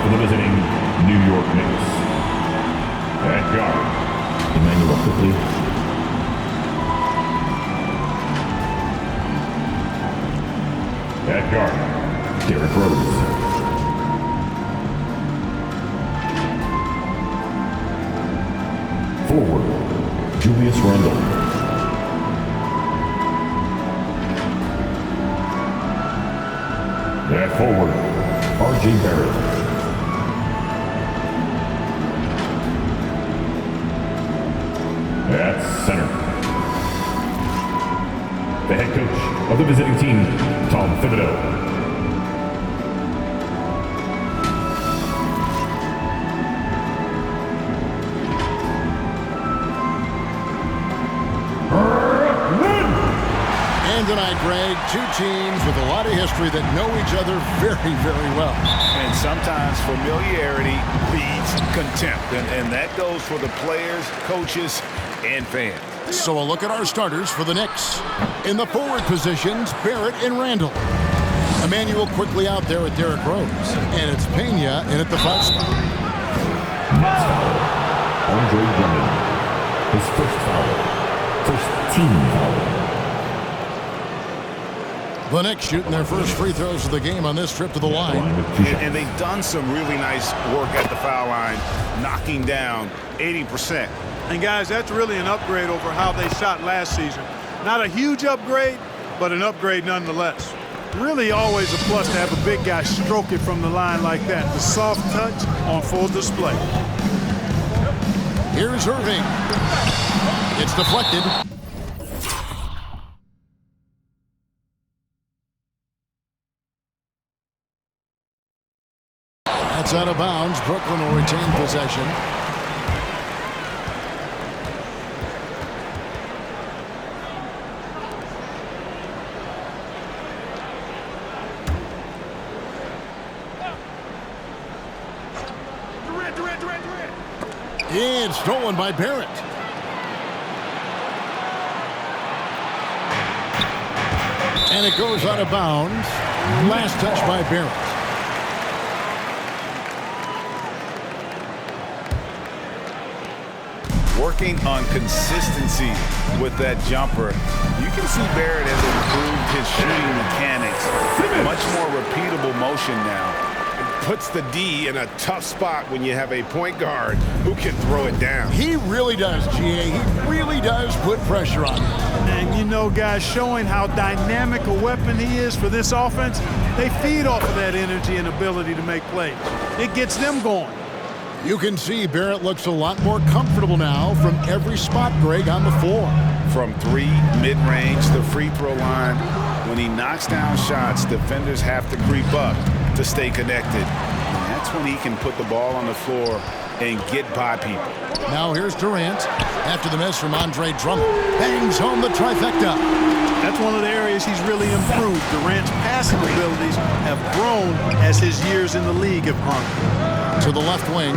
for the visiting New York Knicks. At guard, Emmanuel Quickly. At guard, Derrick Rose. Forward, Julius Randle. At forward, R.J. Barrett. At center, the head coach of the visiting team, Tom Thibodeau. And tonight, Greg, two teams with a lot of history that know each other very, very well. And sometimes familiarity breeds contempt. And that goes for the players, coaches, and fans. So a look at our starters for the Knicks. In the forward positions, Barrett and Randle. Emmanuel quickly out there at Derrick Rose. And it's Pena in at the 5 spot. Next foul, Andre Drummond. His first foul. First team foul. The Knicks shooting their first free throws of the game on this trip to the line. And they've done some really nice work at the foul line, knocking down 80%. And guys, that's really an upgrade over how they shot last season. Not a huge upgrade, but an upgrade nonetheless. Really always a plus to have a big guy stroke it from the line like that. The soft touch on full display. Here's Irving. It's deflected. That's out of bounds. Brooklyn will retain possession. And stolen by Barrett. And it goes out of bounds. Last touch by Barrett. Working on consistency with that jumper. You can see Barrett has improved his shooting mechanics. Much more repeatable motion now. Puts the D in a tough spot when you have a point guard who can throw it down. He really does, GA. He really does put pressure on him. And you know, guys, showing how dynamic a weapon he is for this offense, they feed off of that energy and ability to make plays. It gets them going. You can see Barrett looks a lot more comfortable now from every spot, Greg, on the floor. From 3, mid-range, the free throw line. When he knocks down shots, defenders have to creep up to stay connected. And that's when he can put the ball on the floor and get by people. Now here's Durant. After the miss from Andre Drummond. Bangs home the trifecta. That's one of the areas he's really improved. Durant's passing abilities have grown as his years in the league have grown. To the left wing.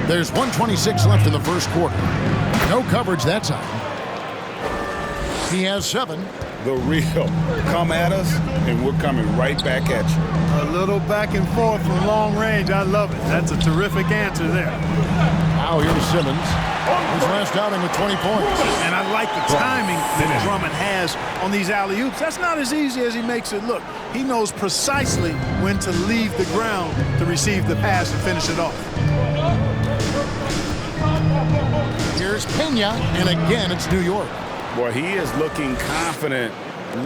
There's 1:26 left in the first quarter. No coverage that time. He has 7. The real. Come at us, and we're coming right back at you. A little back and forth from long range. I love it. That's a terrific answer there. Now here's Simmons. His last outing with 20 points. And I like the timing that Drummond has on these alley-oops. That's not as easy as he makes it look. He knows precisely when to leave the ground to receive the pass and finish it off. Here's Pena, and again it's New York. Boy, he is looking confident.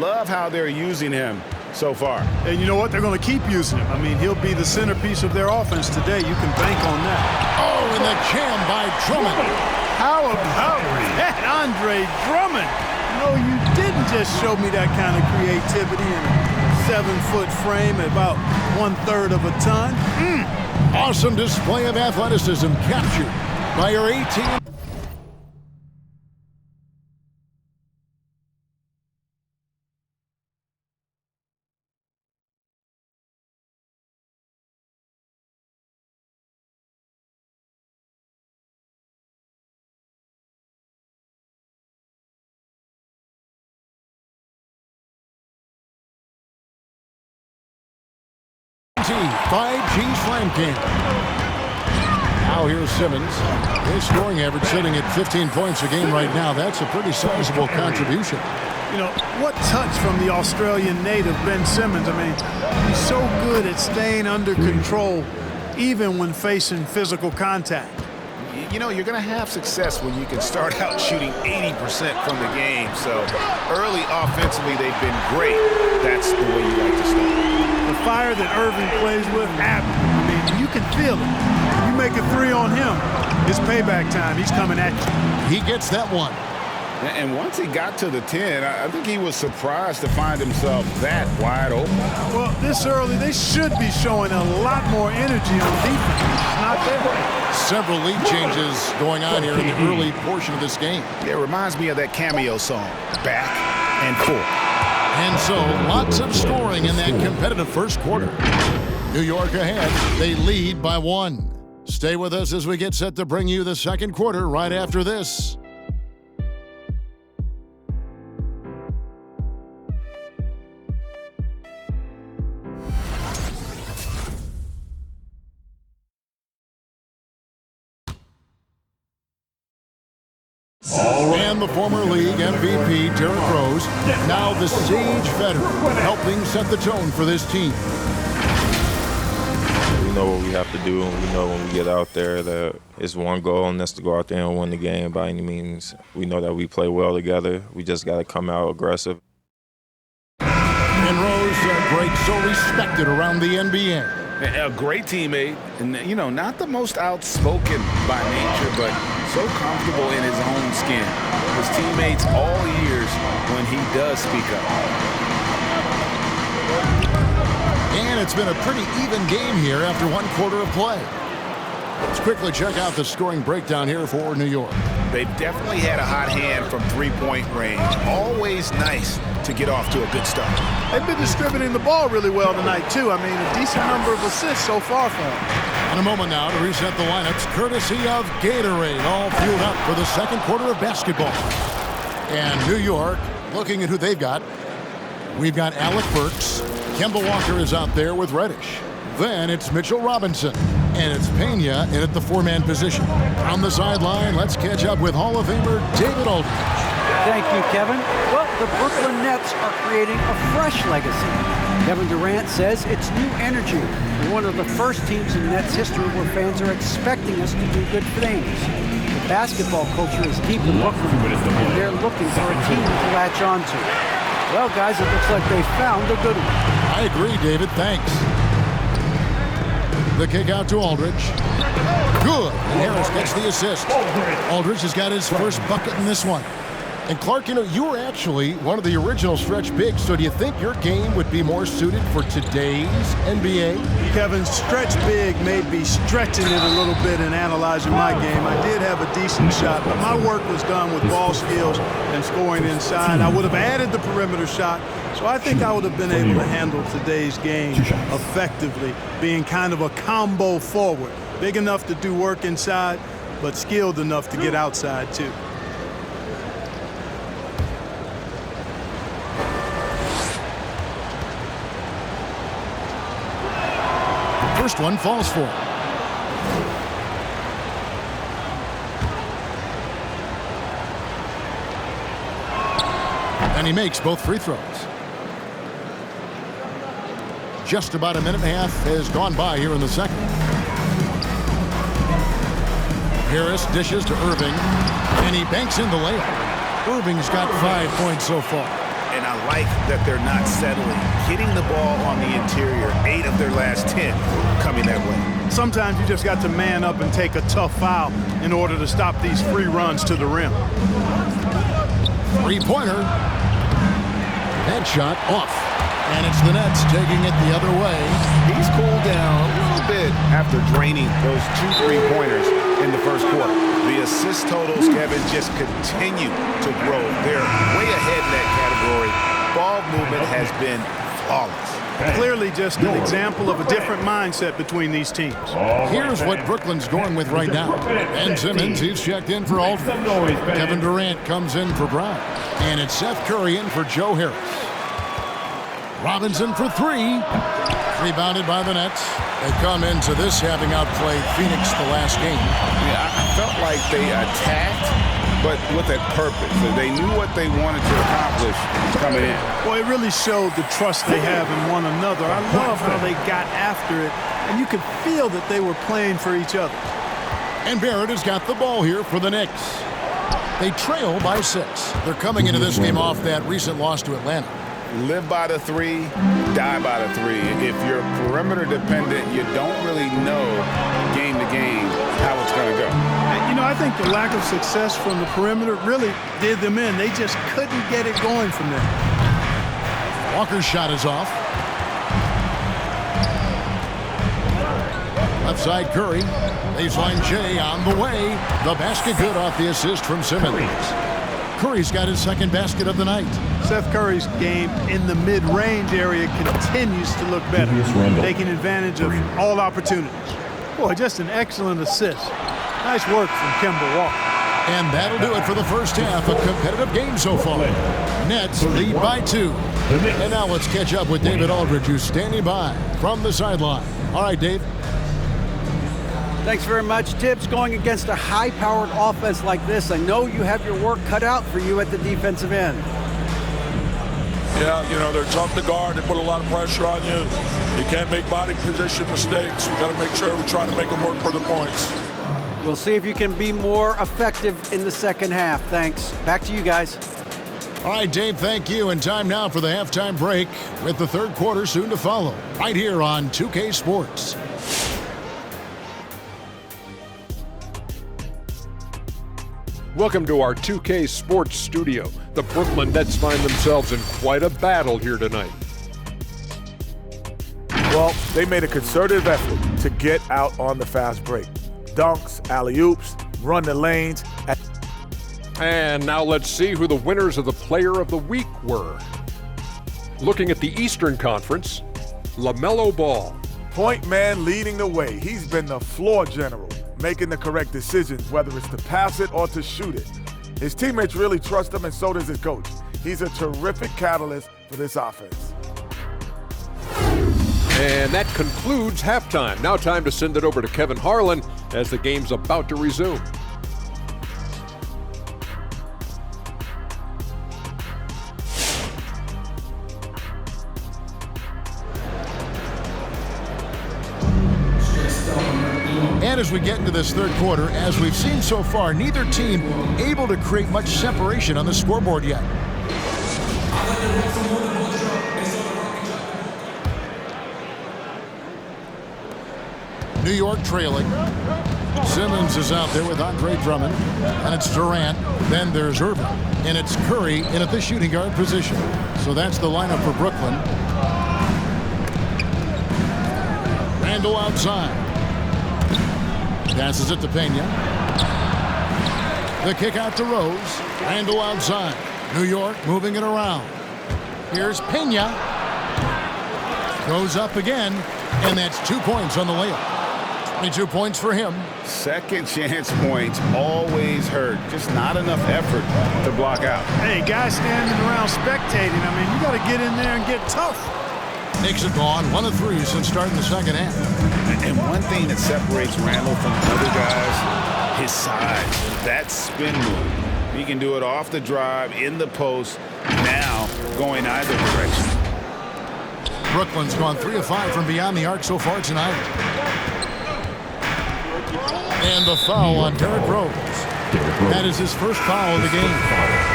Love how they're using him so far. And you know what? They're going to keep using him. I mean, he'll be the centerpiece of their offense today. You can bank on that. Oh, and the jam by Drummond. How about that, Andre Drummond? No, you didn't just show me that kind of creativity in a 7-foot frame at about 1/3 of a ton. Awesome display of athleticism captured by your 18. 5G Slam King. Now here's Simmons. His scoring average sitting at 15 points a game right now. That's a pretty sizable contribution. You know, what touch from the Australian native, Ben Simmons. I mean, he's so good at staying under control, even when facing physical contact. You know, you're going to have success when you can start out shooting 80% from the game. So early offensively, they've been great. That's the way you like to start. The fire that Irving plays with, I mean, you can feel it. You make a three on him, it's payback time. He's coming at you. He gets that one. And once he got to the 10, I think he was surprised to find himself that wide open. Well, this early, they should be showing a lot more energy on defense. It's not there. Several lead changes going on here in the early portion of this game. Yeah, it reminds me of that cameo song, Back and Forth. And so, lots of scoring in that competitive first quarter. New York ahead. They lead by 1. Stay with us as we get set to bring you the second quarter right after this. And the former league MVP, Derrick Rose, now the Sage veteran, helping set the tone for this team. We know what we have to do, and we know when we get out there that it's one goal, and that's to go out there and win the game by any means. We know that we play well together. We just got to come out aggressive. And Rose, great, so respected around the NBA. A great teammate, and, you know, not the most outspoken by nature, but so comfortable in his own skin. His teammates all ears when he does speak up. And it's been a pretty even game here after one quarter of play. Let's quickly check out the scoring breakdown here for New York. They've definitely had a hot hand from three-point range. Always nice to get off to a good start. They've been distributing the ball really well tonight, too. I mean, a decent number of assists so far for them. In a moment now to reset the lineups, courtesy of Gatorade, all fueled up for the second quarter of basketball. And New York, looking at who they've got, we've got Alec Burks. Kemba Walker is out there with Reddish. Then it's Mitchell Robinson. And it's Pena in at the four-man position. On the sideline, let's catch up with Hall of Famer David Aldridge. Thank you, Kevin. Well, the Brooklyn Nets are creating a fresh legacy. Kevin Durant says it's new energy. We're one of the first teams in Nets history where fans are expecting us to do good things. The basketball culture is deep in Brooklyn, and they're looking for a team to latch on to. Well, guys, it looks like they found a good one. I agree, David. Thanks. The kick out to Aldridge. Good. And Harris gets the assist. Aldridge has got his first bucket in this one. And Clark, you know, you were actually one of the original stretch bigs, so do you think your game would be more suited for today's NBA? Kevin, stretch big may be stretching it a little bit in analyzing my game. I did have a decent shot, but my work was done with ball skills and scoring inside. I would have added the perimeter shot, so I think I would have been able to handle today's game effectively, being kind of a combo forward. Big enough to do work inside, but skilled enough to get outside, too. First one falls for him. And he makes both free throws. Just about a minute and a half has gone by here in the second. Harris dishes to Irving, and he banks in the layup. Irving's got 5 points so far. And I like that they're not settling. Hitting the ball on the interior, 8 of their last 10 coming that way. Sometimes you just got to man up and take a tough foul in order to stop these free runs to the rim. Three-pointer. That shot off. And it's the Nets taking it the other way. He's cooled down a little bit after draining those 2 3-pointers in the first quarter. The assist totals, Kevin, just continue to grow. They're way ahead in that category. Ball movement has been flawless. Clearly just an example of a different mindset between these teams. Here's what Brooklyn's going with right now. Ben Simmons, he's checked in for Aldridge. Kevin Durant comes in for Brown. And it's Seth Curry in for Joe Harris. Robinson for 3. Rebounded by the Nets. They come into this having outplayed Phoenix the last game. Yeah, I felt like they attacked, but with a purpose. So they knew what they wanted to accomplish coming in. Well, it really showed the trust they have in one another. I love how they got after it, and you could feel that they were playing for each other. And Barrett has got the ball here for the Knicks. They trail by 6. They're coming into this game off that recent loss to Atlanta. Live by the 3, die by the 3. If you're perimeter dependent, you don't really know game to game how it's going to go. And, I think the lack of success from the perimeter really did them in. They just couldn't get it going from there. Walker's shot is off. Left side Curry. Baseline Jay on the way. The basket good off the assist from Simmons. Curry's got his second basket of the night. Seth Curry's game in the mid-range area continues to look better, taking advantage of all opportunities. Boy, just an excellent assist. Nice work from Kemba Walker. And that'll do it for the first half. A competitive game so far. Nets lead by 2. And now let's catch up with David Aldridge, who's standing by from the sideline. All right, Dave. Thanks very much, Tibbs. Going against a high-powered offense like this, I know you have your work cut out for you at the defensive end. Yeah, they're tough to guard. They put a lot of pressure on you. You can't make body position mistakes. We got to make sure we try to make them work for the points. We'll see if you can be more effective in the second half. Thanks. Back to you guys. All right, Dave, thank you. And time now for the halftime break with the third quarter soon to follow right here on 2K Sports. Welcome to our 2K Sports studio. The Brooklyn Nets find themselves in quite a battle here tonight. Well, they made a concerted effort to get out on the fast break. Dunks, alley-oops, run the lanes. And now let's see who the winners of the Player of the Week were. Looking at the Eastern Conference, LaMelo Ball. Point man leading the way. He's been the floor general, making the correct decisions, whether it's to pass it or to shoot it. His teammates really trust him, and so does his coach. He's a terrific catalyst for this offense. And that concludes halftime. Now time to send it over to Kevin Harlan as the game's about to resume. And as we get into this third quarter, as we've seen so far, neither team able to create much separation on the scoreboard yet. New York trailing. Simmons is out there with Andre Drummond. And it's Durant. Then there's Irving. And it's Curry in at the shooting guard position. So that's the lineup for Brooklyn. Randle outside. Passes it to Pena. The kick out to Rose. Randle outside. New York moving it around. Here's Pena. Goes up again. And that's 2 points on the layup. 22 points for him. Second chance points always hurt. Just not enough effort to block out. Hey, guys standing around spectating. I mean, you got to get in there and get tough. Knicks have gone 1 of 3 since starting the second half. And one thing that separates Randle from the other guys, his size. That spin move. He can do it off the drive, in the post, now going either direction. Brooklyn's gone 3 of 5 from beyond the arc so far tonight. And the foul on Derrick Rose. That is his first foul of the game.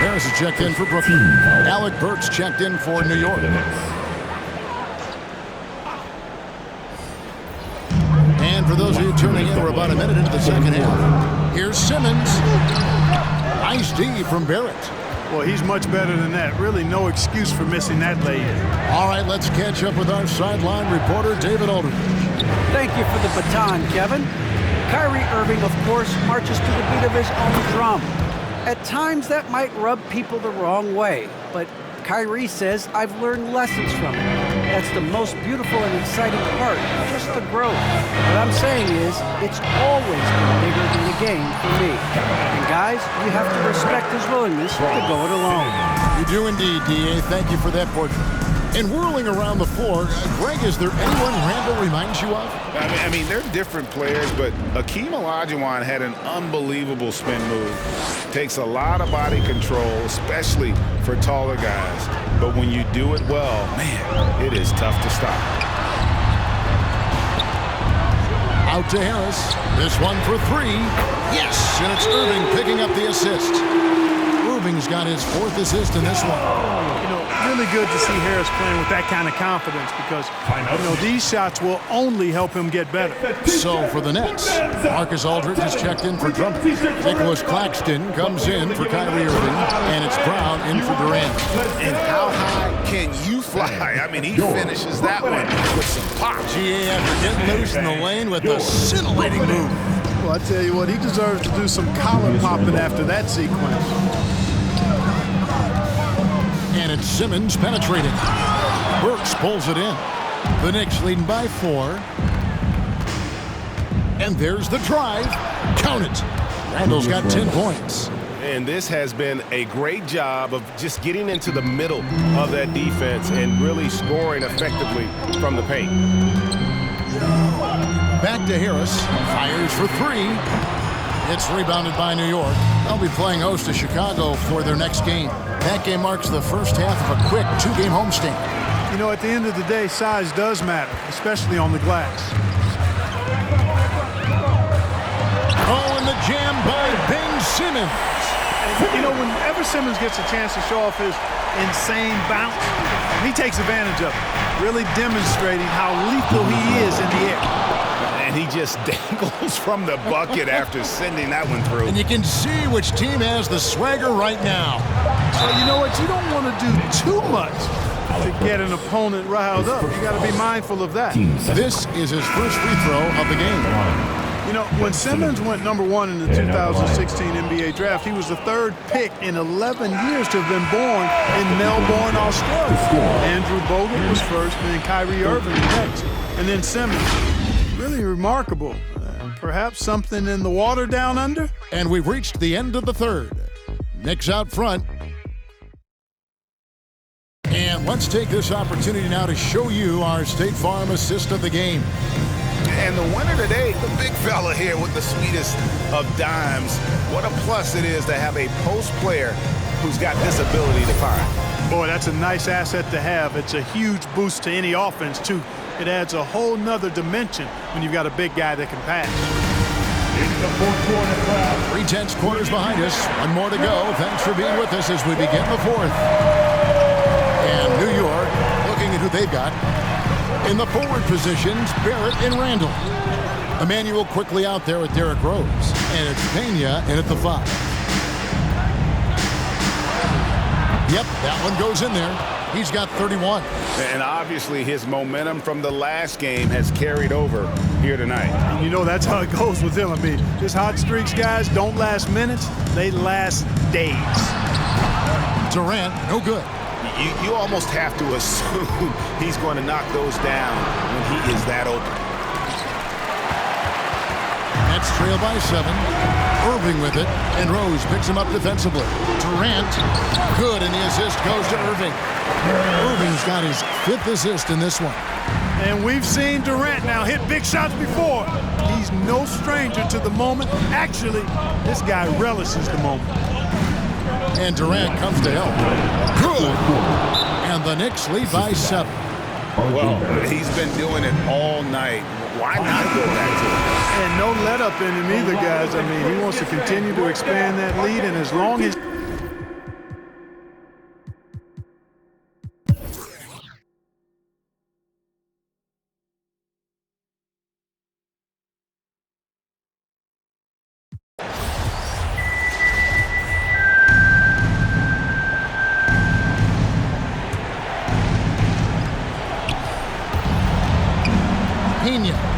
Harris is checked in for Brooklyn. Alec Burks checked in for New York. And for those of you tuning in, we're about a minute into the second half. Here's Simmons. Nice D from Barrett. Well, he's much better than that. Really no excuse for missing that lay-in. All right, let's catch up with our sideline reporter, David Aldridge. Thank you for the baton, Kevin. Kyrie Irving, of course, marches to the beat of his own drum. At times, that might rub people the wrong way, but Kyrie says, I've learned lessons from it. That's the most beautiful and exciting part, just the growth. What I'm saying is, it's always been bigger than the game for me. And guys, you have to respect his willingness to go it alone. You do indeed, D.A. Thank you for that portrait. And whirling around the floor, Greg, is there anyone Randall reminds you of? I mean, they're different players, but Akeem Olajuwon had an unbelievable spin move. Takes a lot of body control, especially for taller guys. But when you do it well, man, it is tough to stop. Out to Harris. This one for three. Yes, and it's Irving picking up the assist. Irving's got his 4th assist in this one. You know, really good to see Harris playing with that kind of confidence because, you know, these shots will only help him get better. So for the Nets, Marcus Aldridge has checked in for Drummond. Nicholas Claxton comes in for Kyrie Irving, and it's Brown in for Durant. And how high can you fly? I mean, he finishes that one with some pop. GA after getting loose in the lane with a scintillating move. Well, I tell you what, he deserves to do some collar popping after that sequence. And it's Simmons penetrating. Burks pulls it in. The Knicks leading by 4. And there's the drive. Count it. Randall's got 10 points. And this has been a great job of just getting into the middle of that defense and really scoring effectively from the paint. Back to Harris. Fires for 3. It's rebounded by New York. They'll be playing host to Chicago for their next game. That game marks the first half of a quick 2-game homestand. You know, at the end of the day, size does matter, especially on the glass. Oh, and the jam by Ben Simmons. You know, whenever Simmons gets a chance to show off his insane bounce, he takes advantage of it, really demonstrating how lethal he is in the air. And he just dangles from the bucket after sending that one through. And you can see which team has the swagger right now. So you know what? You don't want to do too much to get an opponent riled up. You got to be mindful of that. This is his first free throw of the game. You know, when Simmons went #1 in the 2016 NBA draft, he was the 3rd pick in 11 years to have been born in Melbourne, Australia. Andrew Bogut was first, and then Kyrie Irving next, and then Simmons. Really remarkable. Perhaps something in the water down under? And we've reached the end of the 3rd. Knicks out front. And let's take this opportunity now to show you our State Farm assist of the game. And the winner today, the big fella here with the sweetest of dimes. What a plus it is to have a post player who's got this ability to find. Boy, that's a nice asset to have. It's a huge boost to any offense, too. It adds a whole nother dimension when you've got a big guy that can pass. It's the 4th quarter crowd. 3/10 quarters behind us. One more to go. Thanks for being with us as we begin the 4th. And New York looking at who they've got. In the forward positions, Barrett and Randall. Emmanuel quickly out there with Derrick Rose. And it's Pena in at the 5. Yep, that one goes in there. He's got 31. And obviously his momentum from the last game has carried over here tonight. And you know that's how it goes with him. I mean, just hot streaks, guys, don't last minutes. They last days. Durant, no good. You almost have to assume he's going to knock those down when he is that open. Nets trail by 7. Irving with it, and Rose picks him up defensively. Durant, good, and the assist goes to Irving. Irving's got his 5th assist in this one. And we've seen Durant now hit big shots before. He's no stranger to the moment. Actually, this guy relishes the moment. And Durant comes to help. Good. And the Knicks lead by 7. Well, he's been doing it all night. Why not go back to it? And no let up in him either, guys. I mean, he wants to continue to expand that lead, and as long as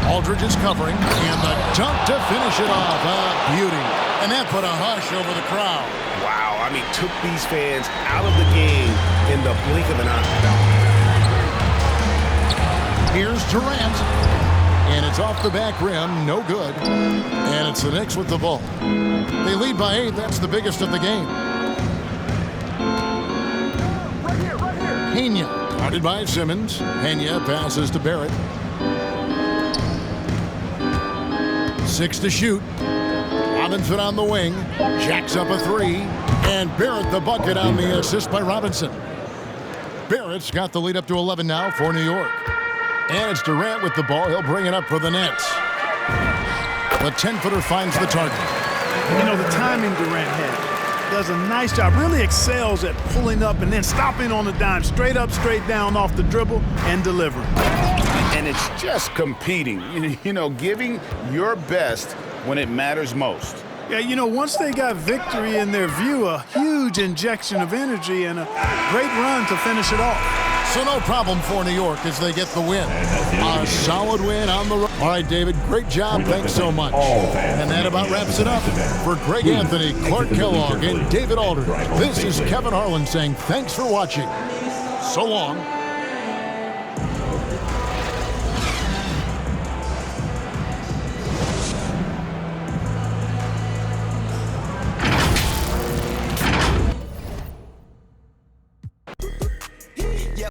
Aldridge is covering, and the dunk to finish it off. A beauty. And that put a hush over the crowd. Wow, I mean, took these fans out of the game in the blink of an eye. Here's Durant. And it's off the back rim, no good. And it's the Knicks with the ball. They lead by 8, that's the biggest of the game. Pena Guarded by Simmons. Pena passes to Barrett. 6 to shoot. Robinson on the wing. Jacks up a 3. And Barrett the bucket on the assist by Robinson. Barrett's got the lead up to 11 now for New York. And it's Durant with the ball. He'll bring it up for the Nets. The 10-footer finds the target. You know, the timing Durant had. Does a nice job, really excels at pulling up and then stopping on the dime, straight up, straight down off the dribble and delivering. And it's just competing, you know, giving your best when it matters most. Yeah, you know, once they got victory in their view, a huge injection of energy and a great run to finish it off. So no problem for New York as they get the win. A solid win on the road. All right, David, great job. Thanks so much. And that about wraps it up. For Greg Anthony, Clark Kellogg, and David Aldridge, this is Kevin Harlan saying thanks for watching. So long.